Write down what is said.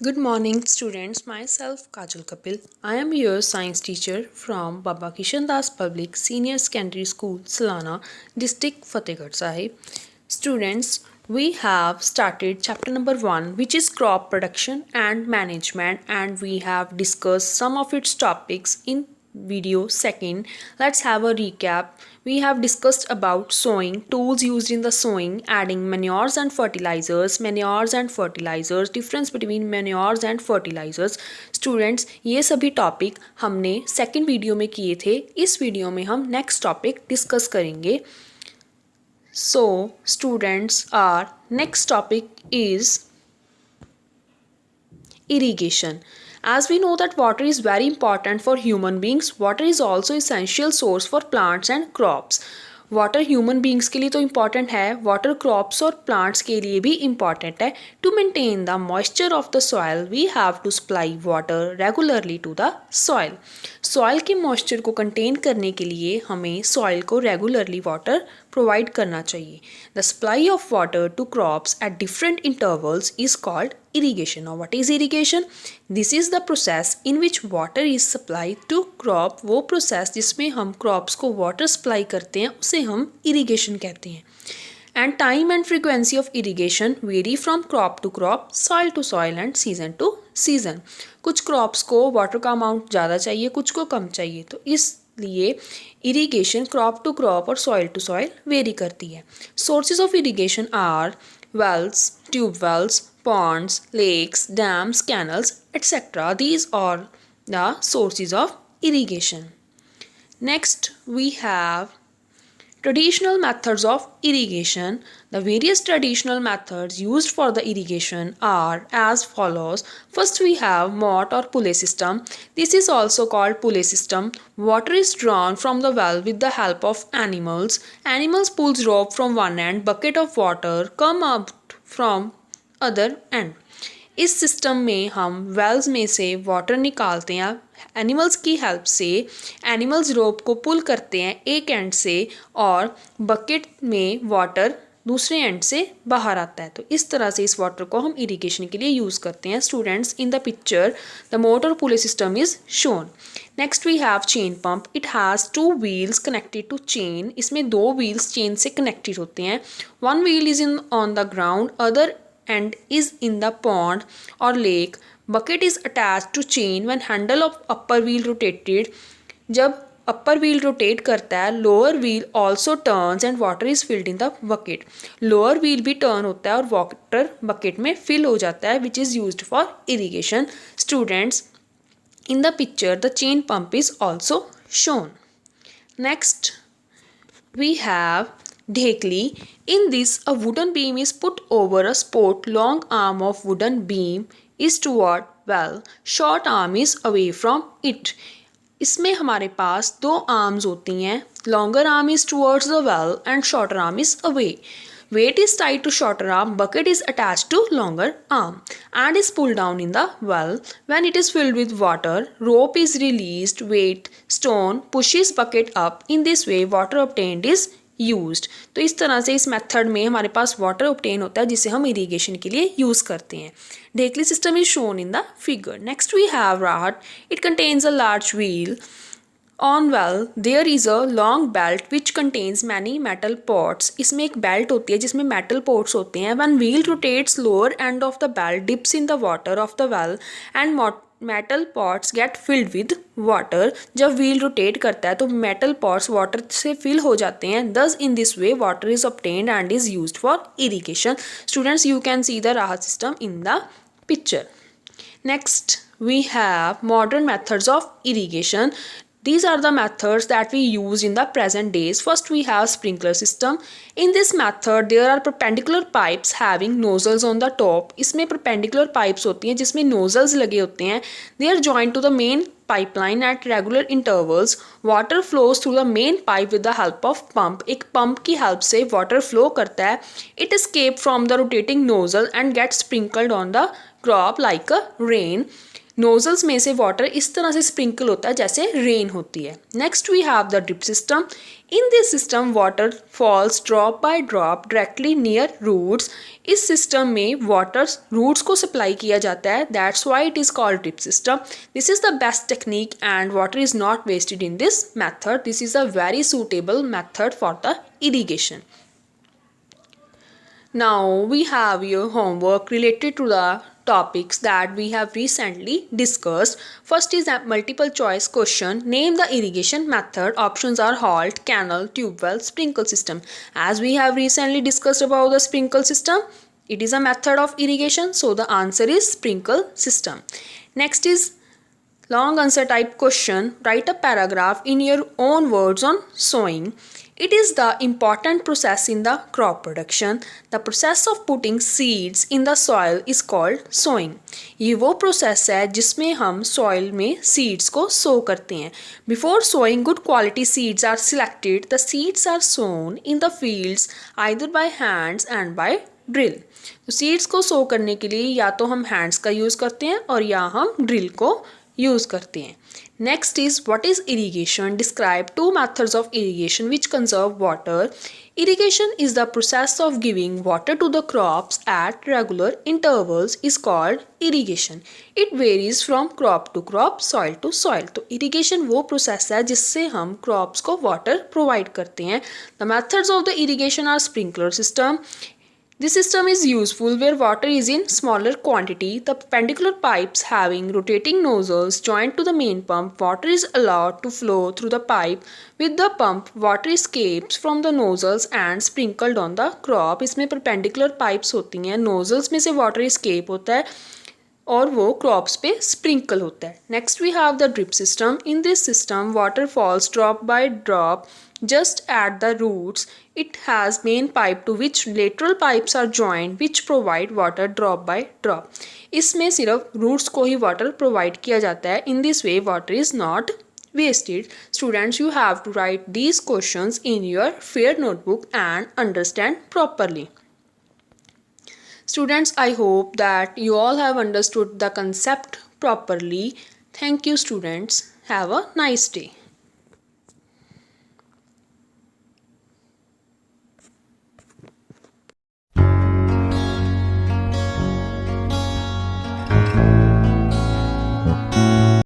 Good morning, students. Myself, Kajal Kapil. I am your science teacher from Baba Kishan Das Public Senior Secondary School, Salana, District Fatehgarh Sahib. Students, we have started chapter number 1, which is crop production and management, and we have discussed some of its topics in video second. Let's have a recap. We have discussed about sowing, tools used in the sowing, adding manures and fertilizers, difference between manures and fertilizers. Students, ये सभी topic हमने second video में किए थे. इस video में हम next topic discuss करेंगे. So students, our next topic is irrigation. As we know that water is very important for human beings, water is also essential source for plants and crops. Water human beings के लिए तो important है, water crops और plants के लिए भी important है. To maintain the moisture of the soil we have to supply water regularly to the soil. Soil के मॉइस्चर को कंटेन करने के लिए हमें सॉइल को रेगुलरली वाटर प्रोवाइड करना चाहिए. The supply of water to crops at different intervals is called irrigation. Now what is irrigation? This is the process in which water is supplied to crop. वो process जिसमें हम crops को water supply करते हैं उसे हम irrigation कहते हैं. And time and frequency of irrigation vary from crop to crop, soil to soil and season to season. कुछ crops को water का amount ज़्यादा चाहिए, कुछ को कम चाहिए, तो इसलिए irrigation crop to crop और soil to soil vary करती है. Sources of irrigation are wells, tube wells, ponds, lakes, dams, canals, etc. These are the sources of irrigation. Next, we have traditional methods of irrigation. The various traditional methods used for the irrigation are as follows. First, we have moat or pulley system. This is also called pulley system. Water is drawn from the well with the help of animals. Animals pulls rope from one end. Bucket of water come up from other and. इस system में हम Wales में से water निकालते हैं animals की help से. Animals रोप को पुल करते हैं एक एंड से और बकेट में वाटर दूसरे एंड से बाहर आता है. तो इस तरह से इस वाटर को हम इरिगेशन के लिए यूज़ करते हैं. Students, in the picture the motor pulley system is shown. Next we have chain pump. It has 2 wheels connected to chain. इसमें 2 व्हील्स चेन से कनेक्टेड होते हैं. One wheel is in on the ground, other and is in the pond or lake. Bucket is attached to chain when handle of upper wheel rotated. जब upper wheel rotate करता है, lower wheel also turns and water is filled in the bucket. Lower wheel भी turn होता है और water bucket में fill हो जाता है, which is used for irrigation. Students, in the picture the chain pump is also shown. Next, we have Dhekli. In this, a wooden beam is put over a spot. Long arm of wooden beam is toward well. Short arm is away from it. इसमें हमारे पास 2 arms होती हैं. Longer arm is towards the well and shorter arm is away. Weight is tied to shorter arm. Bucket is attached to longer arm and is pulled down in the well. When it is filled with water, rope is released. Weight stone pushes bucket up. In this way, water obtained is used. तो इस तरह से इस method में हमारे पास water obtain होता है जिसे हम इरिगेशन के लिए यूज़ करते हैं. Dhekli system is shown in the figure. Next we have rahat. It contains a large wheel. On well there is a long belt which contains many metal pots. इसमें एक बेल्ट होती है जिसमें मेटल पॉट्स होते हैं. One wheel rotates, lower end of the belt dips in the water of the well and metal pots get filled with water. जब wheel rotate करता है तो मेटल पॉट्स वाटर से फिल हो जाते हैं. Thus in this way water is obtained and is used for irrigation. Students, you can see the rahat system in the picture. Next we have modern methods of irrigation. These are the methods that we use in the present days. First, we have sprinkler system. In this method, there are perpendicular pipes having nozzles on the top. इसमें perpendicular pipes होती हैं जिसमें nozzles लगे होते हैं. They are joined to the main pipeline at regular intervals. Water flows through the main pipe with the help of pump. एक pump की help से water flow करता है. It escapes from the rotating nozzle and gets sprinkled on the crop like a rain. Nozzles में से water इस तरह से स्प्रिंकल होता है जैसे रेन होती है। Next we have the drip system. In this system water falls drop by drop directly near roots. इस सिस्टम में वाटर रूट्स को सप्लाई किया जाता है, that's why it is called drip system. This is the best technique and water is not wasted in this method. This is a very suitable method for the irrigation. Now we have your homework related to the topics that we have recently discussed. First is a multiple choice question. Name the irrigation method. Options are halt, canal, tube well, sprinkle system. As we have recently discussed about the sprinkle system, it is a method of irrigation, so the answer is sprinkle system. Next is long answer type question. Write a paragraph in your own words on sowing. It is the important process in the crop production. The process of putting seeds in the soil is called sowing. ये वो process है जिसमें हम soil में seeds को सो करते हैं. Before sowing, good quality seeds are selected. The seeds are sown in the fields either by hands and by drill. तो सीड्स को सो करने के लिए या तो हम हैंड्स का यूज़ करते हैं और या हम ड्रिल को यूज़ करते हैं. Next is what is irrigation? Describe two methods of irrigation which conserve water. Irrigation is the process of giving water to the crops at regular intervals is called irrigation. It varies from crop to crop, soil to soil. तो irrigation वो process है जिससे हम crops को water provide करते हैं. The methods of the irrigation are sprinkler system. This system is useful where water is in smaller quantity. The perpendicular pipes having rotating nozzles joined to the main pump, water is allowed to flow through the pipe. With the pump, water escapes from the nozzles and sprinkled on the crop. इसमें perpendicular pipes होती हैं, nozzles में से water escape होता है और वो crops पे स्प्रिंकल होता है. Next we have the drip system. In this system water falls drop by drop just at the roots. It has main pipe to which lateral pipes are joined which provide water drop by drop. इसमें सिर्फ roots को ही water provide किया जाता है. In this way water is not wasted. Students, you have to write these questions in your fair notebook and understand properly. Students, I hope that you all have understood the concept properly. Thank you students. Have a nice day.